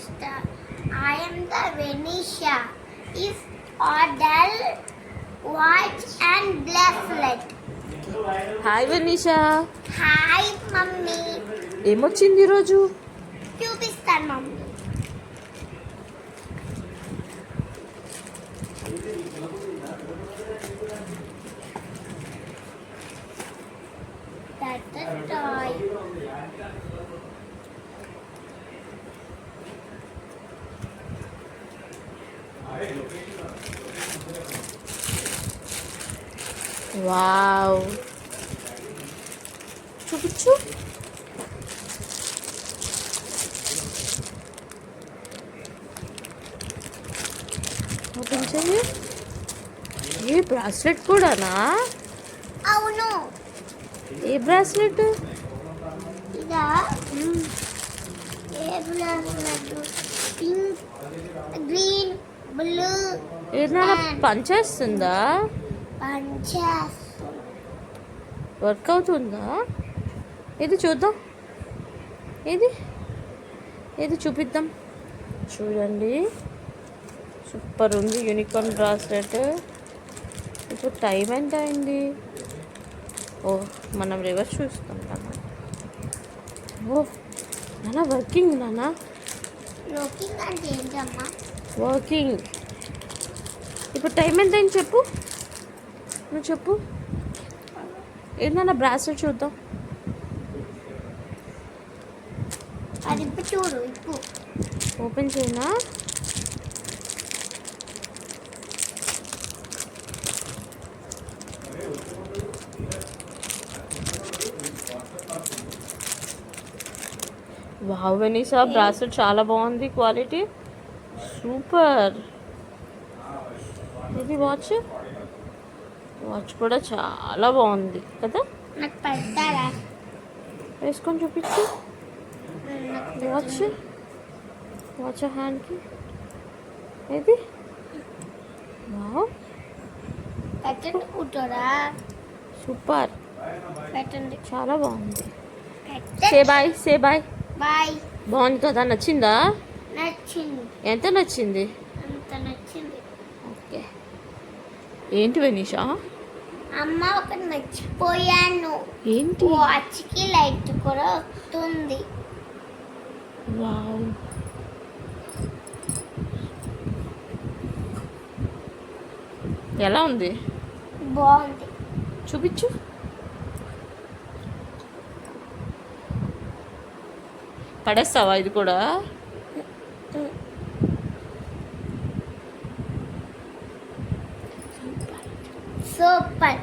star. I am the Venetia. If or dull, white and bracelet. Hi Venisha, Hi, mummy. ఏమొచ్చింది ఈరోజు? చూపిస్తాను mummy. That's a toy. Wow, చూపించు. Open చేయి. ఏ bracelet కూడానా? అవును, ఏ బ్రాస్లెట్? ఇదా ఏ బ్రాస్లెట్? Pink, green, blue. ఏదైనా పనిచేస్తుందా? పంచాస్. వర్క్ అవుతుందా? ఏది చూద్దాం, ఏది ఏది చూపిద్దాం. చూడండి, సూపర్ ఉంది యూనికార్న్ బ్రాస్లెట్. ఇప్పుడు టైం ఎంత అయింది? ఓ, మనం రివర్స్ చూస్తాం అన్నమాట. ఓ నాన్న, వర్కింగ్ నాన్న, లోకింగ్ అంటే ఏంటమ్మా? వర్కింగ్. ఇప్పుడు టైం ఎంత అయింది చెప్పు, నువ్వు చెప్పు. ఏంటన్నా బ్రాస్లెట్ చూద్దాం. అది ఇప్పుడు చూడు, ఇప్పుడు ఓపెన్ చేయనా? వావ్ వెనీసా, బ్రాస్లెట్ చాలా బాగుంది, క్వాలిటీ సూపర్. ఇది వాచ్, వాచ్ కూడా చాలా బాగుంది కదా. నాకు పెడతారా? వేసుకొని చూపించు. వాచ్, వాచ్ హ్యాండ్కి ఏది? వావ్, పెట్టండి కూతురా, సూపర్, పెట్టండి. చాలా బాగుంది. పెట్టండి. Say bye, say bye. Bye. బాగుంది కదా, నచ్చిందా? నచ్చింది, ఎంత నచ్చింది? అంత నచ్చింది. ఓకే. ఏంటి వెనీషా? అమ్మ, ఒకటి మర్చిపోయాను. ఏంటి? వాచ్కి లైట్ కూడా వస్తుంది. వావ్, ఎలా ఉంది? బాగుంది. చూపించు. పడేస్తావా ఇది కూడా? సూపర్.